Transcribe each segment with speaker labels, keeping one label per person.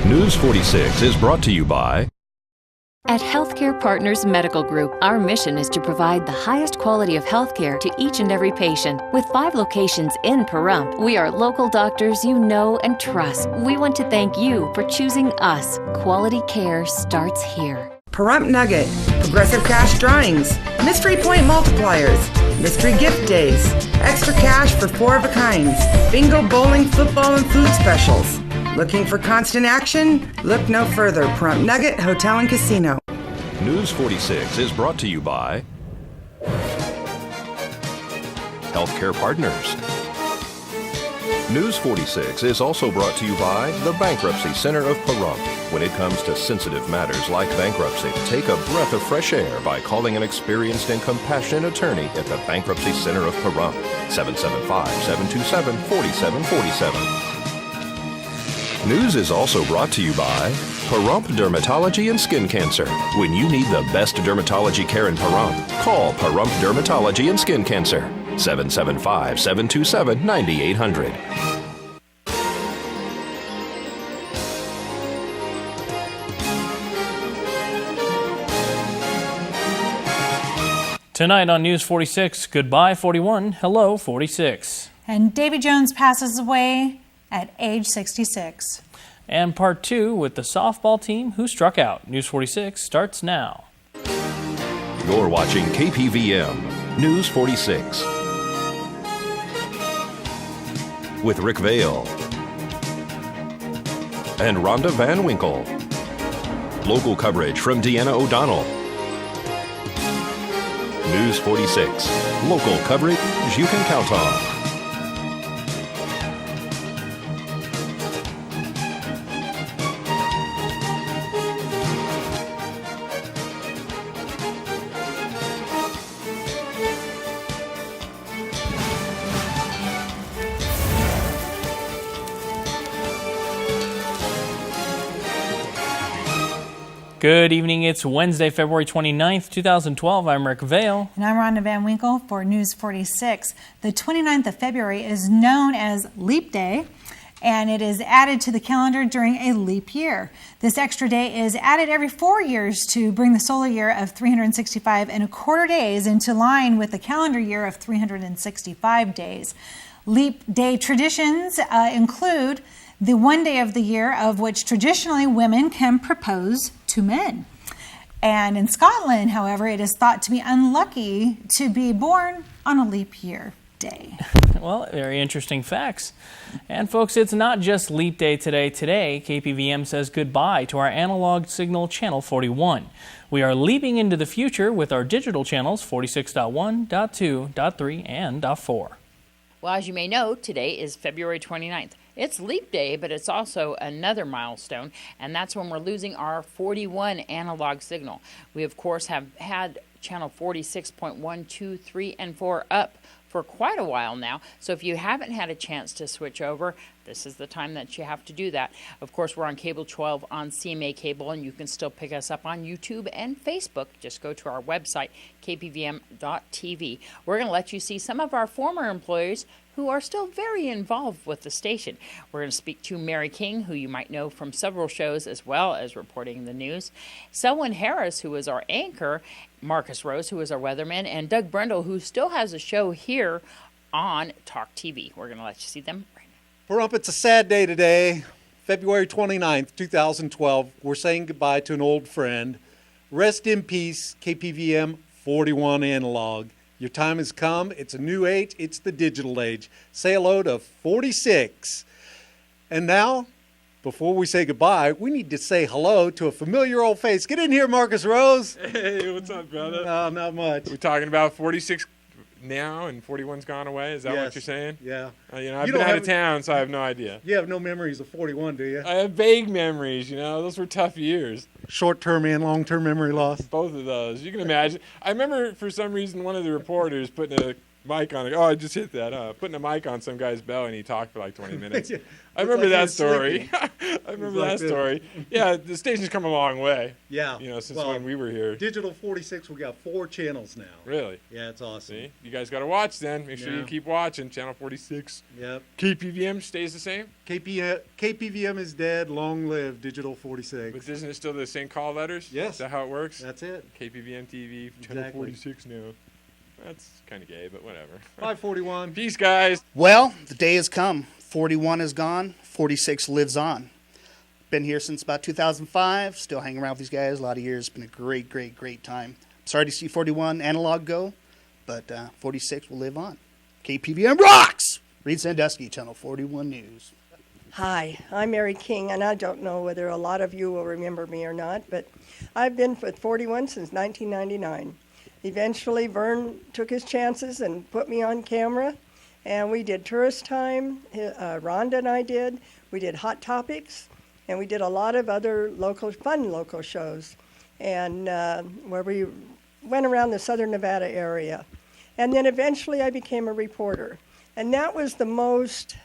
Speaker 1: News 46 is brought to you by...
Speaker 2: At Healthcare Partners Medical Group, our mission is to provide the highest quality of healthcare to each and every patient. With 5 locations in Pahrump, we are local doctors you know and trust. We want to thank you for choosing us. Quality care starts here.
Speaker 3: Pahrump Nugget, Progressive Cash Drawings, Mystery Point Multipliers, Mystery Gift Days, Extra Cash for 4 of a kinds, Bingo, Bowling, Football, and Food Specials. Looking for constant action? Look no further. Pahrump Nugget Hotel and Casino.
Speaker 1: News 46 is brought to you by Healthcare Partners. News 46 is also brought to you by the Bankruptcy Center of Pahrump. When it comes to sensitive matters like bankruptcy, take a breath of fresh air by calling an experienced and compassionate attorney at the Bankruptcy Center of Pahrump. 775-727-4747. News is also brought to you by Pahrump Dermatology and Skin Cancer. When you need the best dermatology care in Pahrump, call Pahrump Dermatology and Skin Cancer. 775-727-9800.
Speaker 4: Tonight on News 46, goodbye 41, hello 46.
Speaker 5: And Davy Jones passes away at age 66.
Speaker 4: And part 2 with the softball team who struck out. News 46 starts now.
Speaker 1: You're watching KPVM News 46 with Rick Vale and Rhonda Van Winkle. Local coverage from Deanna O'Donnell. News 46. Local coverage you can count on.
Speaker 4: Good evening. It's Wednesday, February 29th, 2012. I'm Rick Vale.
Speaker 5: And I'm Rhonda Van Winkle for News 46. The 29th of February is known as Leap Day, and it is added to the calendar during a leap year. This extra day is added every 4 years to bring the solar year of 365 and a quarter days into line with the calendar year of 365 days. Leap Day traditions include the one day of the year of which traditionally women can propose to men. And in Scotland, however, it is thought to be unlucky to be born on a leap year day.
Speaker 4: Well, very interesting facts. And folks, it's not just Leap Day today. Today, KPVM says goodbye to our analog signal channel 41. We are leaping into the future with our digital channels 46.1, .2, .3, and .4.
Speaker 6: Well, as you may know, today is February 29th. It's Leap Day, but it's also another milestone, and that's when we're losing our 41 analog signal. We, of course, have had channel 46.1, 2, 3, and 4 up for quite a while now. So if you haven't had a chance to switch over, this is the time that you have to do that. Of course, we're on Cable 12 on CMA Cable, and you can still pick us up on YouTube and Facebook. Just go to our website, kpvm.tv. We're going to let you see some of our former employees who are still very involved with the station. We're going to speak to Mary King, who you might know from several shows as well as reporting the news, Selwyn Harris, who is our anchor, Marcus Rose, who is our weatherman, and Doug Brendel, who still has a show here on Talk TV. We're going to let you see them right now.
Speaker 7: Pahrump, it's a sad day today, February 29th, 2012. We're saying goodbye to an old friend. Rest in peace, KPVM 41 Analog. Your time has come. It's a new age. It's the digital age. Say hello to 46. And now, before we say goodbye, we need to say hello to a familiar old face. Get in here, Marcus Rose.
Speaker 8: Hey, what's up, brother?
Speaker 7: No, not much.
Speaker 8: We're talking about 46 now and 41's gone away? Is that what you're saying?
Speaker 7: Yeah.
Speaker 8: I've been out of town, so I have no idea.
Speaker 7: You have no memories of 41, do you?
Speaker 8: I have vague memories, those were tough years.
Speaker 7: Short-term and long-term memory loss?
Speaker 8: Both of those. You can imagine. I remember, for some reason, one of the reporters putting a mic on it. Oh, I just hit that. Putting a mic on some guy's belly, and he talked for like 20 minutes. I remember that story. I remember that story. Yeah, the station's come a long way.
Speaker 7: Yeah.
Speaker 8: Since when we were here.
Speaker 7: Digital 46, we got 4 channels now.
Speaker 8: Really?
Speaker 7: Yeah, it's awesome.
Speaker 8: See? You guys got to watch then. Make sure you keep watching. Channel 46.
Speaker 7: Yep.
Speaker 8: KPVM stays the same?
Speaker 7: KPVM is dead. Long live Digital 46.
Speaker 8: But isn't it still the same call letters?
Speaker 7: Yes.
Speaker 8: Is that how it works?
Speaker 7: That's it.
Speaker 8: KPVM-TV, Channel 46 now. That's kind of gay, but whatever.
Speaker 7: 541.
Speaker 8: Peace, guys.
Speaker 9: Well, the day has come. 41 is gone. 46 lives on. Been here since about 2005. Still hanging around with these guys. A lot of years. Been a great, great, great time. Sorry to see 41 analog go, but 46 will live on. KPVM rocks! Reed Sandusky, Channel 41 News.
Speaker 10: Hi, I'm Mary King, and I don't know whether a lot of you will remember me or not, but I've been with 41 since 1999. Eventually, Vern took his chances and put me on camera, and we did Tourist Time, Rhonda and I did. We did Hot Topics, and we did a lot of other fun local shows, and where we went around the southern Nevada area. And then eventually I became a reporter, and that was the most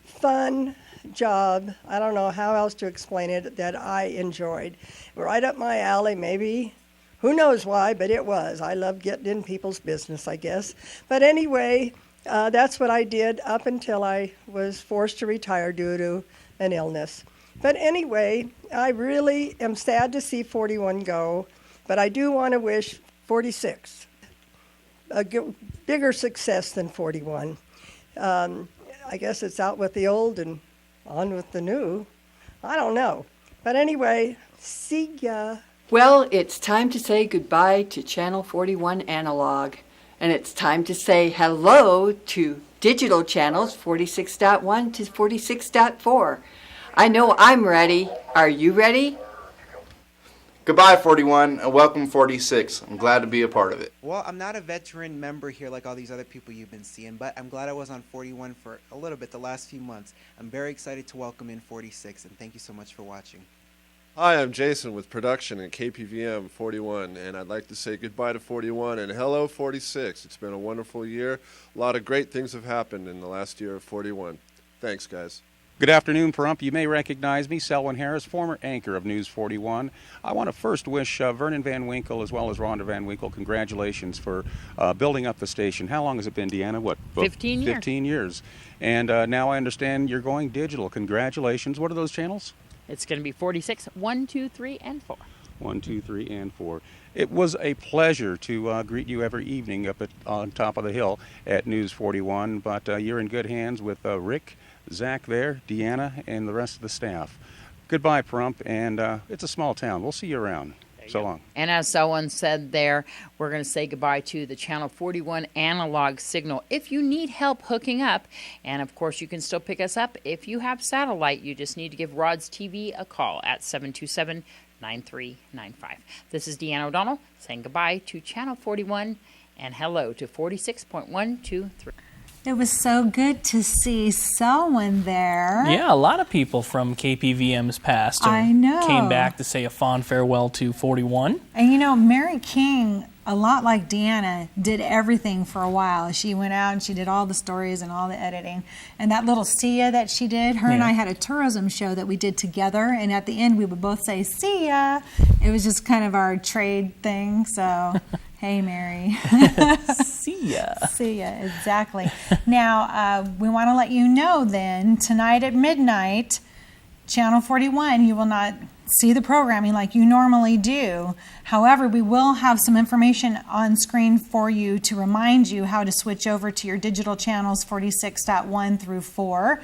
Speaker 10: fun job, I don't know how else to explain it, that I enjoyed. Right up my alley, maybe. Who knows why, but it was. I love getting in people's business, I guess. But anyway, that's what I did up until I was forced to retire due to an illness. But anyway, I really am sad to see 41 go, but I do want to wish 46 a bigger success than 41. I guess it's out with the old and on with the new. I don't know. But anyway, see ya.
Speaker 11: Well, it's time to say goodbye to Channel 41 Analog, and it's time to say hello to digital channels 46.1 to 46.4. I know I'm ready. Are you ready?
Speaker 12: Goodbye, 41, and welcome, 46. I'm glad to be a part of it.
Speaker 13: Well, I'm not a veteran member here like all these other people you've been seeing, but I'm glad I was on 41 for a little bit the last few months. I'm very excited to welcome in 46, and thank you so much for watching.
Speaker 14: Hi, I'm Jason with production at KPVM 41, and I'd like to say goodbye to 41 and hello 46. It's been a wonderful year. A lot of great things have happened in the last year of 41. Thanks, guys.
Speaker 15: Good afternoon, Pahrump. You may recognize me, Selwyn Harris, former anchor of News 41. I want to first wish Vernon Van Winkle as well as Rhonda Van Winkle congratulations for building up the station. How long has it been, Deanna? What?
Speaker 6: 15 years.
Speaker 15: 15 years. And now I understand you're going digital. Congratulations. What are those channels?
Speaker 6: It's going to be 46, 1, 2, 3, and 4.
Speaker 15: 1, 2, 3, and 4. It was a pleasure to greet you every evening up on top of the hill at News 41, but you're in good hands with Rick, Zach there, Deanna, and the rest of the staff. Goodbye, Pahrump, and it's a small town. We'll see you around. So long.
Speaker 6: And as someone said there, we're going to say goodbye to the Channel 41 analog signal. If you need help hooking up, and of course you can still pick us up if you have satellite, you just need to give Rod's TV a call at 727-9395. This is Deanna O'Donnell saying goodbye to Channel 41 and hello to 46.123.
Speaker 5: It was so good to see Selwyn there.
Speaker 4: Yeah, a lot of people from KPVM's past
Speaker 5: I know.
Speaker 4: Came back to say a fond farewell to 41.
Speaker 5: And you know, Mary King, a lot like Deanna, did everything for a while. She went out and she did all the stories and all the editing. And that little see ya that she did, her and I had a tourism show that we did together. And at the end, we would both say, see ya. It was just kind of our trade thing. So, hey, Mary.
Speaker 4: See ya.
Speaker 5: See ya, exactly. Now, we want to let you know then, tonight at midnight, Channel 41, you will not see the programming like you normally do. However, we will have some information on screen for you to remind you how to switch over to your digital channels 46.1 through 4.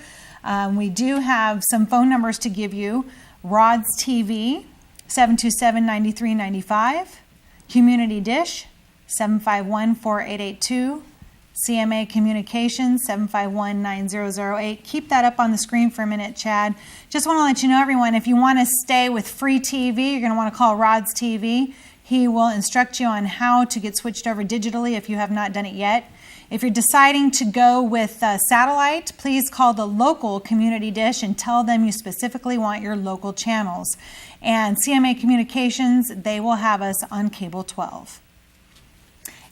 Speaker 5: We do have some phone numbers to give you. Rod's TV, 727-9395. Community Dish, 751-4882. CMA Communications, 751-9008. Keep that up on the screen for a minute, Chad. Just want to let you know, everyone, if you want to stay with free TV, you're going to want to call Rod's TV. He will instruct you on how to get switched over digitally if you have not done it yet. If you're deciding to go with satellite, please call the local Community Dish and tell them you specifically want your local channels. And CMA Communications, they will have us on Cable 12.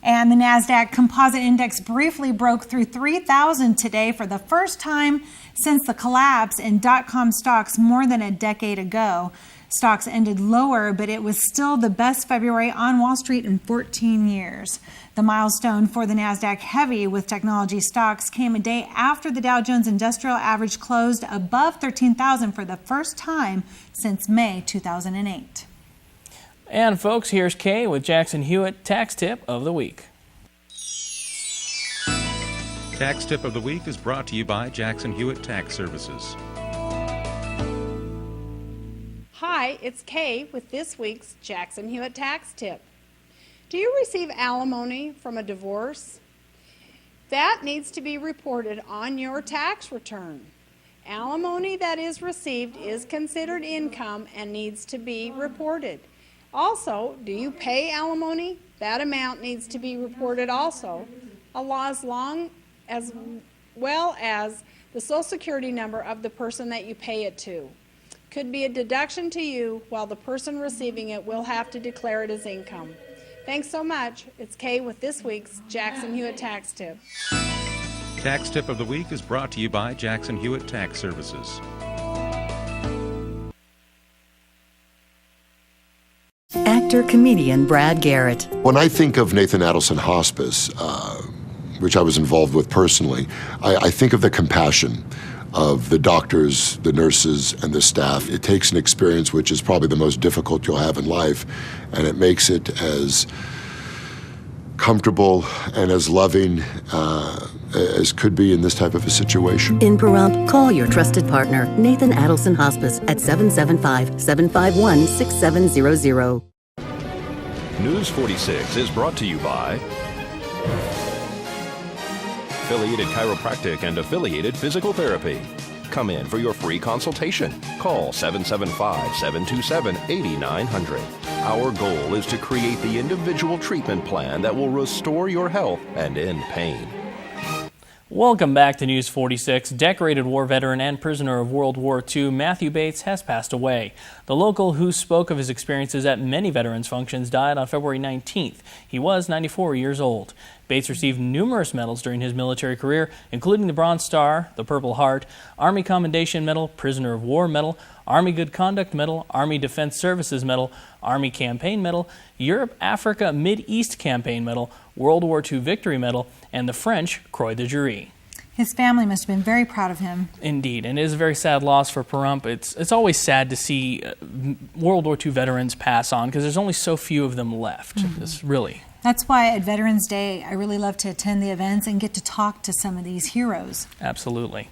Speaker 5: And the Nasdaq Composite Index briefly broke through 3,000 today for the first time since the collapse in dot-com stocks more than a decade ago. Stocks ended lower, but it was still the best February on Wall Street in 14 years. The milestone for the Nasdaq heavy with technology stocks came a day after the Dow Jones Industrial Average closed above 13,000 for the first time since May 2008.
Speaker 4: And folks, here's Kay with Jackson Hewitt Tax Tip of the Week.
Speaker 15: Tax Tip of the Week is brought to you by Jackson Hewitt Tax Services.
Speaker 16: Hi, it's Kay with this week's Jackson Hewitt Tax Tip. Do you receive alimony from a divorce? That needs to be reported on your tax return. Alimony that is received is considered income and needs to be reported. Also, do you pay alimony? That amount needs to be reported also, as well as the Social Security number of the person that you pay it to. Could be a deduction to you, while the person receiving it will have to declare it as income. Thanks so much. It's Kay with this week's Jackson Hewitt Tax Tip.
Speaker 15: Tax Tip of the Week is brought to you by Jackson Hewitt Tax Services.
Speaker 17: Actor, comedian Brad Garrett.
Speaker 18: When I think of Nathan Adelson Hospice, which I was involved with personally, I think of the compassion of the doctors, the nurses, and the staff. It takes an experience which is probably the most difficult you'll have in life, and it makes it as comfortable and as loving as could be in this type of a situation.
Speaker 17: In Pahrump, call your trusted partner, Nathan Adelson Hospice, at 775-751-6700.
Speaker 1: News 46 is brought to you by Affiliated Chiropractic and Affiliated Physical Therapy. Come in for your free consultation. Call 775-727-8900. Our goal is to create the individual treatment plan that will restore your health and end pain.
Speaker 4: Welcome back to News 46. Decorated war veteran and prisoner of World War II Matthew Bates has passed away. The local who spoke of his experiences at many veterans functions died on February 19th. He was 94 years old. Bates received numerous medals during his military career, including the Bronze Star, the Purple Heart, Army Commendation Medal, Prisoner of War Medal, Army Good Conduct Medal, Army Defense Services Medal, Army Campaign Medal, Europe, Africa, Mid-East Campaign Medal, World War II Victory Medal, and the French Croix de Jury.
Speaker 5: His family must have been very proud of him.
Speaker 4: Indeed, and it is a very sad loss for Pahrump. It's always sad to see World War II veterans pass on because there's only so few of them left. It's really.
Speaker 5: That's why at Veterans Day, I really love to attend the events and get to talk to some of these heroes.
Speaker 4: Absolutely.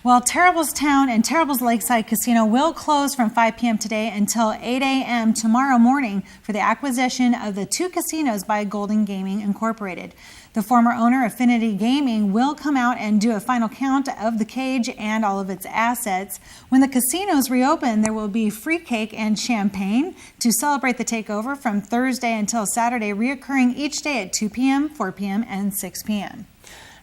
Speaker 5: Well, Terrible's Town and Terrible's Lakeside Casino will close from 5 p.m. today until 8 a.m. tomorrow morning for the acquisition of the two casinos by Golden Gaming Incorporated. The former owner, Affinity Gaming, will come out and do a final count of the cage and all of its assets. When the casinos reopen, there will be free cake and champagne to celebrate the takeover from Thursday until Saturday, reoccurring each day at 2 p.m., 4 p.m., and 6 p.m.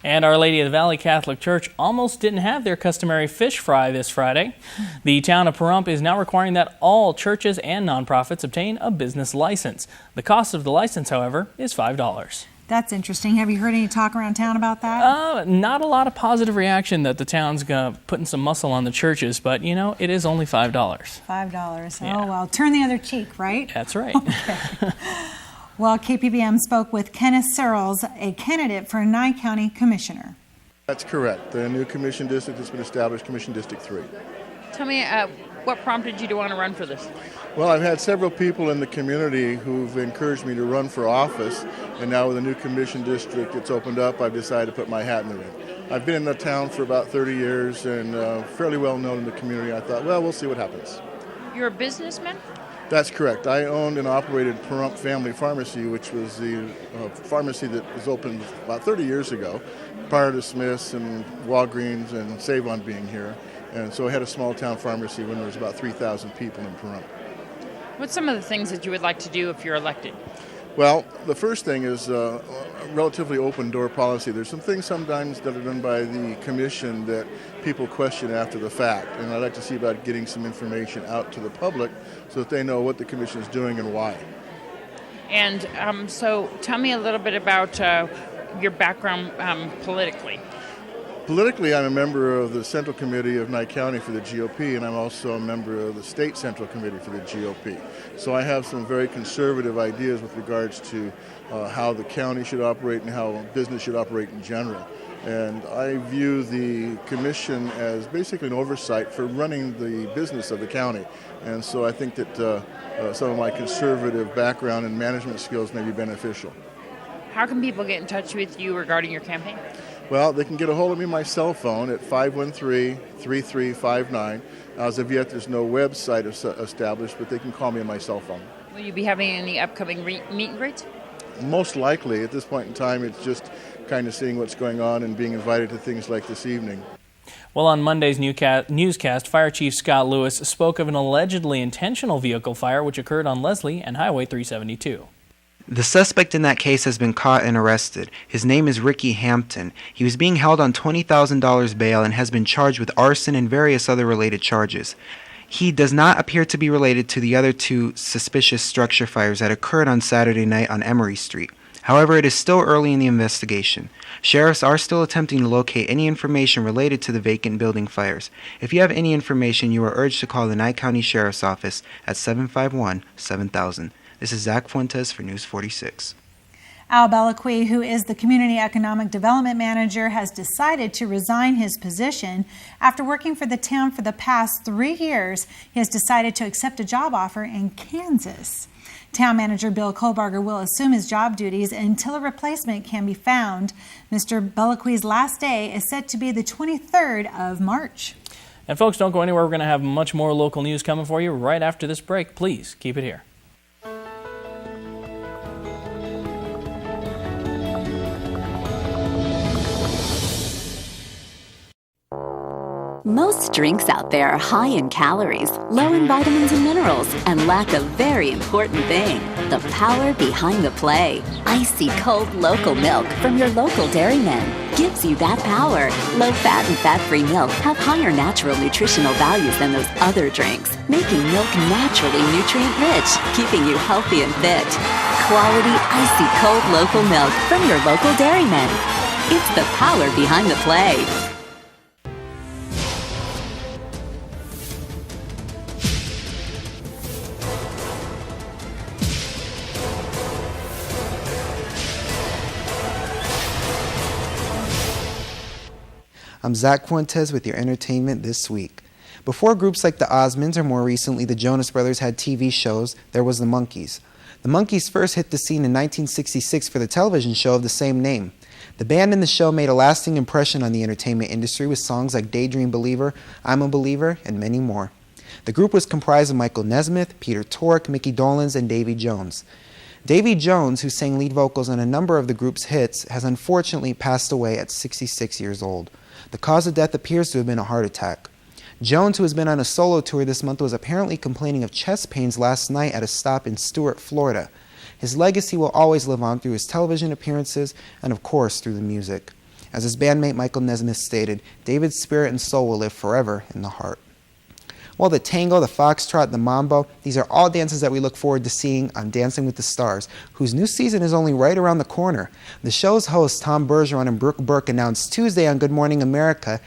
Speaker 4: And Our Lady of the Valley Catholic Church almost didn't have their customary fish fry this Friday. The town of Pahrump is now requiring that all churches and nonprofits obtain a business license. The cost of the license, however, is $5.
Speaker 5: That's interesting. Have you heard any talk around town about that?
Speaker 4: Not a lot of positive reaction that the town's putting some muscle on the churches, but, you know, it is only $5.
Speaker 5: $5.
Speaker 4: Yeah.
Speaker 5: Oh, well, turn the other cheek, right?
Speaker 4: That's right.
Speaker 5: Okay. Well, KPVM spoke with Kenneth Searles, a candidate for Nye County Commissioner.
Speaker 19: That's correct. The new commission district has been established, Commission District 3.
Speaker 6: Tell me, what prompted you to want to run for this?
Speaker 19: Well, I've had several people in the community who've encouraged me to run for office, and now with the new commission district it's opened up, I've decided to put my hat in the ring. I've been in the town for about 30 years and fairly well known in the community. I thought, well, we'll see what happens.
Speaker 6: You're a businessman?
Speaker 19: That's correct. I owned and operated Pahrump Family Pharmacy, which was the pharmacy that was opened about 30 years ago, prior to Smith's and Walgreens and Save-On being here. And so I had a small town pharmacy when there was about 3,000 people in Pahrump.
Speaker 6: What's some of the things that you would like to do if you're elected?
Speaker 19: Well, the first thing is a relatively open door policy. There's some things sometimes that are done by the commission that people question after the fact, and I'd like to see about getting some information out to the public so that they know what the commission is doing and why.
Speaker 6: And so tell me a little bit about your background politically.
Speaker 19: Politically, I'm a member of the Central Committee of Nye County for the GOP, and I'm also a member of the State Central Committee for the GOP. So I have some very conservative ideas with regards to how the county should operate and how business should operate in general. And I view the commission as basically an oversight for running the business of the county. And so I think that some of my conservative background and management skills may be beneficial.
Speaker 6: How can people get in touch with you regarding your campaign?
Speaker 19: Well, they can get a hold of me on my cell phone at 513-3359. As of yet, there's no website established, but they can call me on my cell phone.
Speaker 6: Will you be having any upcoming meet and greets?
Speaker 19: Most likely. At this point in time, it's just kind of seeing what's going on and being invited to things like this evening.
Speaker 4: Well, on Monday's newscast, Fire Chief Scott Lewis spoke of an allegedly intentional vehicle fire which occurred on Leslie and Highway 372.
Speaker 20: The suspect in that case has been caught and arrested. His name is Ricky Hampton. He was being held on $20,000 bail and has been charged with arson and various other related charges. He does not appear to be related to the other two suspicious structure fires that occurred on Saturday night on Emory Street. However, it is still early in the investigation. Sheriffs are still attempting to locate any information related to the vacant building fires. If you have any information, you are urged to call the Nye County Sheriff's Office at 751-7000. This is Zach Fuentes for News 46.
Speaker 5: Al Belliqui, who is the Community Economic Development Manager, has decided to resign his position. After working for the town for the past 3 years, he has decided to accept a job offer in Kansas. Town Manager Bill Kohlbarger will assume his job duties until a replacement can be found. Mr. Belliqui's last day is set to be the 23rd of March.
Speaker 4: And folks, don't go anywhere. We're going to have much more local news coming for you right after this break. Please keep it here.
Speaker 2: Most drinks out there are high in calories, low in vitamins and minerals, and lack a very important thing, the power behind the play. Icy cold local milk from your local dairyman gives you that power. Low-fat and fat-free milk have higher natural nutritional values than those other drinks, making milk naturally nutrient-rich, keeping you healthy and fit. Quality, icy cold local milk from your local dairyman. It's the power behind the play.
Speaker 20: I'm Zach Fuentes with your entertainment this week. Before groups like the Osmonds or more recently the Jonas Brothers had TV shows, there was the Monkees. The Monkees first hit the scene in 1966 for the television show of the same name. The band and the show made a lasting impression on the entertainment industry with songs like Daydream Believer, I'm a Believer, and many more. The group was comprised of Michael Nesmith, Peter Tork, Mickey Dolenz, and Davy Jones. Davy Jones, who sang lead vocals on a number of the group's hits, has unfortunately passed away at 66 years old. The cause of death appears to have been a heart attack. Jones, who has been on a solo tour this month, was apparently complaining of chest pains last night at a stop in Stuart, Florida. His legacy will always live on through his television appearances and, of course, through the music. As his bandmate Michael Nesmith stated, David's spirit and soul will live forever in the heart. Well, the tango, the foxtrot, the mambo, these are all dances that we look forward to seeing on Dancing with the Stars, whose new season is only right around the corner. The show's hosts, Tom Bergeron and Brooke Burke, announced Tuesday on Good Morning America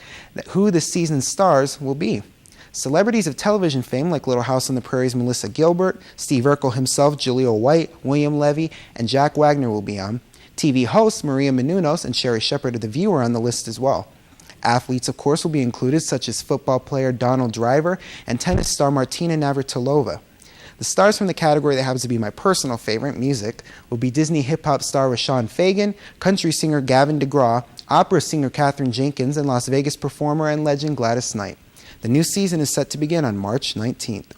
Speaker 20: who the season's stars will be. Celebrities of television fame like Little House on the Prairie's Melissa Gilbert, Steve Urkel himself, Jaleel White, William Levy, and Jack Wagner will be on. TV hosts Maria Menounos and Sherry Shepard of The View are on the list as well. Athletes, of course, will be included, such as football player Donald Driver and tennis star Martina Navratilova. The stars from the category that happens to be my personal favorite, music, will be Disney hip-hop star Rashawn Fagan, country singer Gavin DeGraw, opera singer Katherine Jenkins, and Las Vegas performer and legend Gladys Knight. The new season is set to begin on March 19th.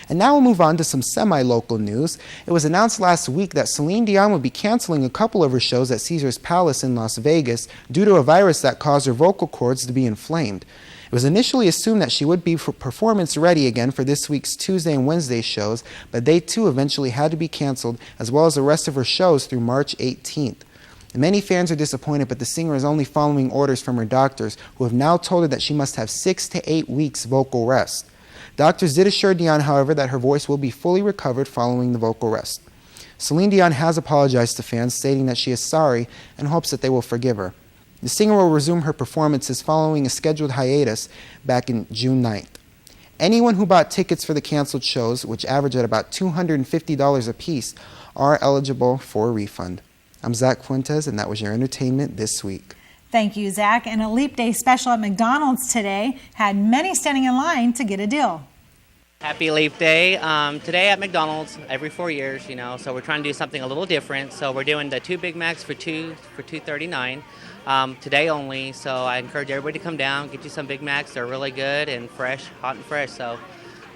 Speaker 20: And now we'll move on to some semi-local news. It was announced last week that Celine Dion would be canceling a couple of her shows at Caesars Palace in Las Vegas due to a virus that caused her vocal cords to be inflamed. It was initially assumed that she would be performance ready again for this week's Tuesday and Wednesday shows, but they too eventually had to be canceled, as well as the rest of her shows through March 18th. Many fans are disappointed, but the singer is only following orders from her doctors, who have now told her that she must have 6 to 8 weeks vocal rest. Doctors did assure Dion, however, that her voice will be fully recovered following the vocal rest. Celine Dion has apologized to fans, stating that she is sorry and hopes that they will forgive her. The singer will resume her performances following a scheduled hiatus back in June 9th. Anyone who bought tickets for the canceled shows, which average at about $250 a piece, are eligible for a refund. I'm Zach Fuentes, and that was your entertainment this week.
Speaker 5: Thank you, Zach. And a Leap Day special at McDonald's today had many standing in line to get a deal.
Speaker 21: Happy Leap Day. Today at McDonald's, every 4 years, so we're trying to do something a little different. So we're doing the 2 Big Macs for $2.39 today only. So I encourage everybody to come down, get you some Big Macs. They're really good and fresh, hot and fresh. So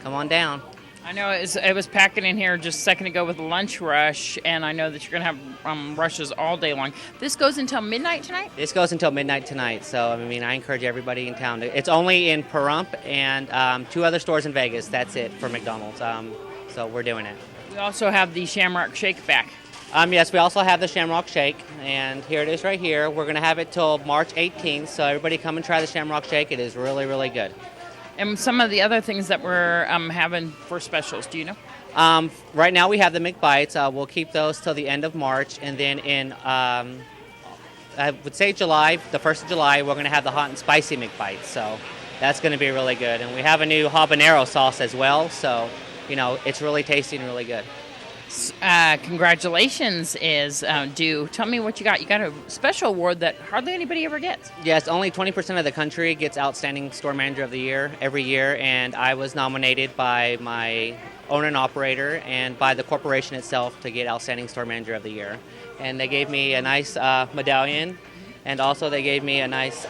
Speaker 21: come on down.
Speaker 6: I know it was packing in here just a second ago with the lunch rush, and I know that you're going to have rushes all day long. This goes until midnight tonight?
Speaker 21: This goes until midnight tonight, so I encourage everybody in town. It's only in Pahrump and 2 other stores in Vegas. That's it for McDonald's, so we're doing it.
Speaker 6: We also have the Shamrock Shake back.
Speaker 21: Yes, we also have the Shamrock Shake, and here it is right here. We're going to have it till March 18th, so everybody come and try the Shamrock Shake. It is really, really good.
Speaker 6: And some of the other things that we're having for specials, do you know?
Speaker 21: Right now we have the McBites. We'll keep those till the end of March. And then in, I would say July, the 1st of July, we're going to have the hot and spicy McBites. So that's going to be really good. And we have a new habanero sauce as well. So, it's really tasty and really good.
Speaker 6: Congratulations is due. Tell me what you got. You got a special award that hardly anybody ever gets.
Speaker 21: Yes, only 20% of the country gets Outstanding Store Manager of the Year every year, and I was nominated by my owner and operator and by the corporation itself to get Outstanding Store Manager of the Year. And they gave me a nice medallion, and also they gave me a nice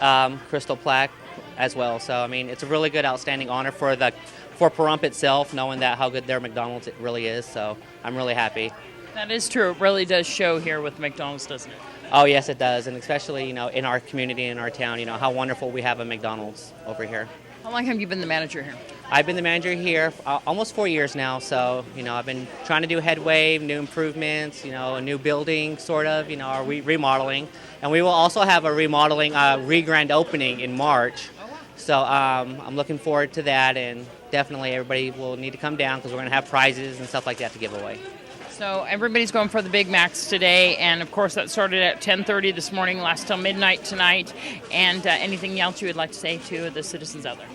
Speaker 21: crystal plaque as well. So, it's a really good, outstanding honor for Pahrump itself, knowing that how good their McDonald's it really is. So I'm really happy.
Speaker 6: That is true. It really does show here with McDonald's, doesn't it?
Speaker 21: Oh, yes, it does. And especially, in our community, in our town, how wonderful we have a McDonald's over here.
Speaker 6: How long have you been the manager here?
Speaker 21: I've been the manager here almost 4 years now. So, I've been trying to do headway, new improvements, a new building, sort of, our remodeling. And we will also have a remodeling, re-grand opening in March. So I'm looking forward to that, and definitely everybody will need to come down because we're going to have prizes and stuff like that to give away.
Speaker 6: So everybody's going for the Big Macs today, and of course that started at 10:30 this morning, lasts till midnight tonight. And anything else you would like to say to the citizens out there?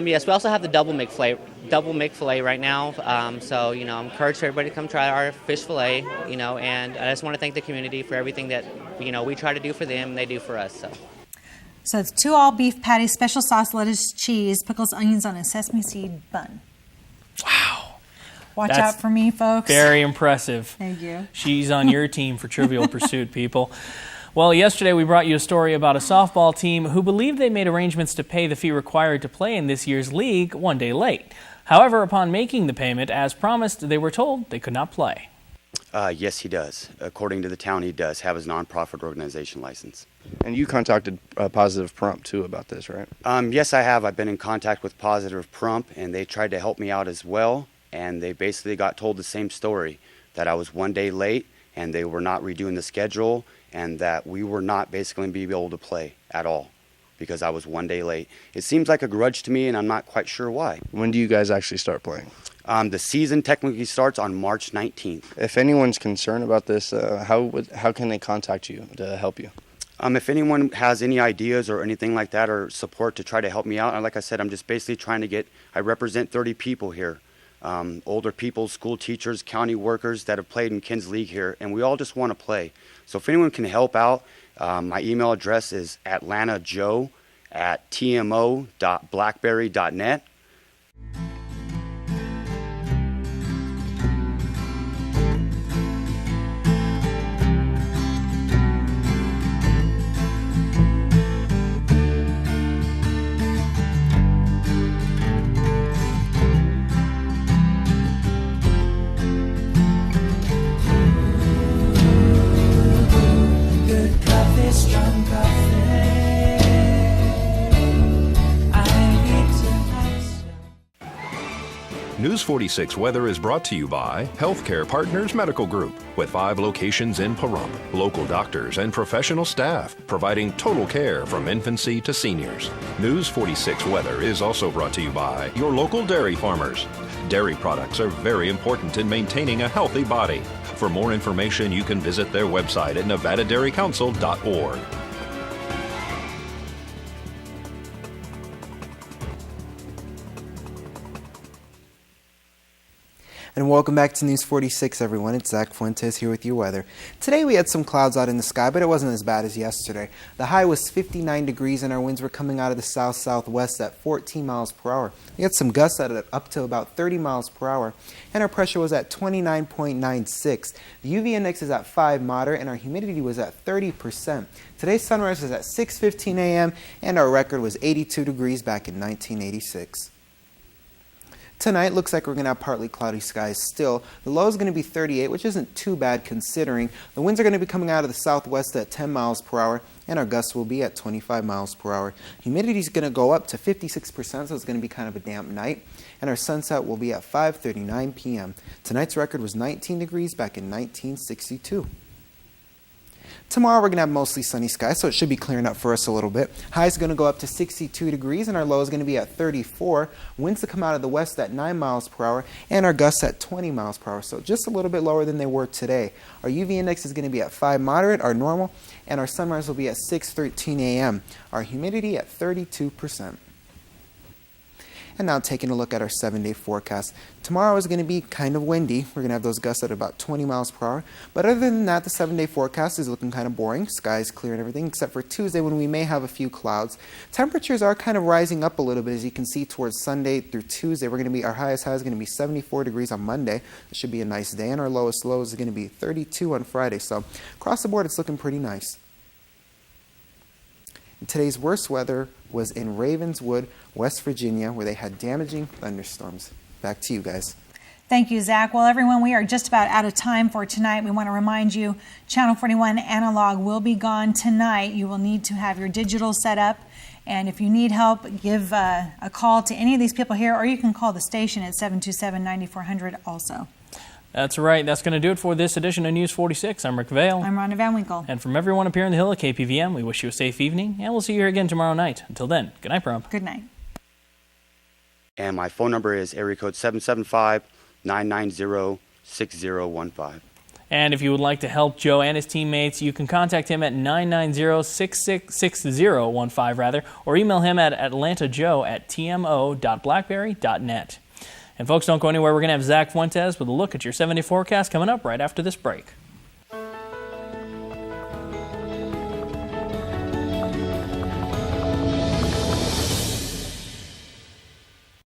Speaker 21: Yes, we also have the double McFillet right now. So I encourage everybody to come try our fish fillet. And I just want to thank the community for everything that we try to do for them and they do for us.
Speaker 5: So it's 2 all-beef patties, special sauce, lettuce, cheese, pickles, onions on a sesame seed bun.
Speaker 4: Wow.
Speaker 5: Watch out for me, folks.
Speaker 4: Very impressive.
Speaker 5: Thank you.
Speaker 4: She's on your team for Trivial Pursuit, people. Well, yesterday we brought you a story about a softball team who believed they made arrangements to pay the fee required to play in this year's league one day late. However, upon making the payment, as promised, they were told they could not play.
Speaker 22: Yes, he does. According to the town, he does have his nonprofit organization license.
Speaker 23: And you contacted Positive Pahrump, too, about this, right?
Speaker 22: Yes, I have. I've been in contact with Positive Pahrump, and they tried to help me out as well. And they basically got told the same story, that I was one day late, and they were not redoing the schedule, and that we were not basically going to be able to play at all because I was one day late. It seems like a grudge to me, and I'm not quite sure why.
Speaker 23: When do you guys actually start playing?
Speaker 22: The season technically starts on March 19th.
Speaker 23: If anyone's concerned about this, how can they contact you to help you?
Speaker 22: If anyone has any ideas or anything like that or support to try to help me out, and like I said, I'm just basically trying to I represent 30 people here. Older people, school teachers, county workers that have played in Ken's League here, and we all just want to play. So if anyone can help out, my email address is atlantajoe@tmo.blackberry.net.
Speaker 1: News 46 Weather is brought to you by Healthcare Partners Medical Group, with 5 locations in Pahrump, local doctors and professional staff providing total care from infancy to seniors. News 46 Weather is also brought to you by your local dairy farmers. Dairy products are very important in maintaining a healthy body. For more information, you can visit their website at nevadadairycouncil.org.
Speaker 20: And welcome back to News 46, everyone. It's Zach Fuentes here with your weather. Today we had some clouds out in the sky, but it wasn't as bad as yesterday. The high was 59 degrees and our winds were coming out of the south-southwest at 14 miles per hour. We had some gusts at up to about 30 miles per hour, and our pressure was at 29.96. The UV index is at 5 moderate, and our humidity was at 30%. Today's sunrise was at 6:15 a.m., and our record was 82 degrees back in 1986. Tonight looks like we're going to have partly cloudy skies still. The low is going to be 38, which isn't too bad considering. The winds are going to be coming out of the southwest at 10 miles per hour, and our gusts will be at 25 miles per hour. Humidity is going to go up to 56%, so it's going to be kind of a damp night. And our sunset will be at 5:39 p.m. Tonight's record was 19 degrees back in 1962. Tomorrow we're going to have mostly sunny skies, so it should be clearing up for us a little bit. High is going to go up to 62 degrees, and our low is going to be at 34. Winds to come out of the west at 9 miles per hour, and our gusts at 20 miles per hour, so just a little bit lower than they were today. Our UV index is going to be at 5 moderate, our normal, and our sunrise will be at 6:13 a.m. Our humidity at 32%. And now taking a look at our 7-day forecast. Tomorrow is going to be kind of windy. We're going to have those gusts at about 20 miles per hour. But other than that, the 7-day forecast is looking kind of boring. Sky's clear and everything, except for Tuesday when we may have a few clouds. Temperatures are kind of rising up a little bit, as you can see, towards Sunday through Tuesday. Our highest high is going to be 74 degrees on Monday. It should be a nice day. And our lowest low is going to be 32 on Friday. So across the board, it's looking pretty nice. Today's worst weather was in Ravenswood, West Virginia, where they had damaging thunderstorms. Back to you guys.
Speaker 5: Thank you, Zach. Well, everyone, we are just about out of time for tonight. We want to remind you, Channel 41 analog will be gone tonight. You will need to have your digital set up. And if you need help, give a call to any of these people here, or you can call the station at 727-9400 also.
Speaker 4: That's right. That's going to do it for this edition of News 46. I'm Rick Vale.
Speaker 5: I'm Rhonda Van Winkle.
Speaker 4: And from everyone up here in the Hill at KPVM, we wish you a safe evening, and we'll see you here again tomorrow night. Until then, good night, Prump.
Speaker 5: Good night.
Speaker 22: And my phone number is area code 775-990-6015.
Speaker 4: And if you would like to help Joe and his teammates, you can contact him at 990-6015, or email him at atlantajoe@tmo.blackberry.net. And folks, don't go anywhere. We're going to have Zach Fuentes with a look at your 7-day forecast coming up right after this break.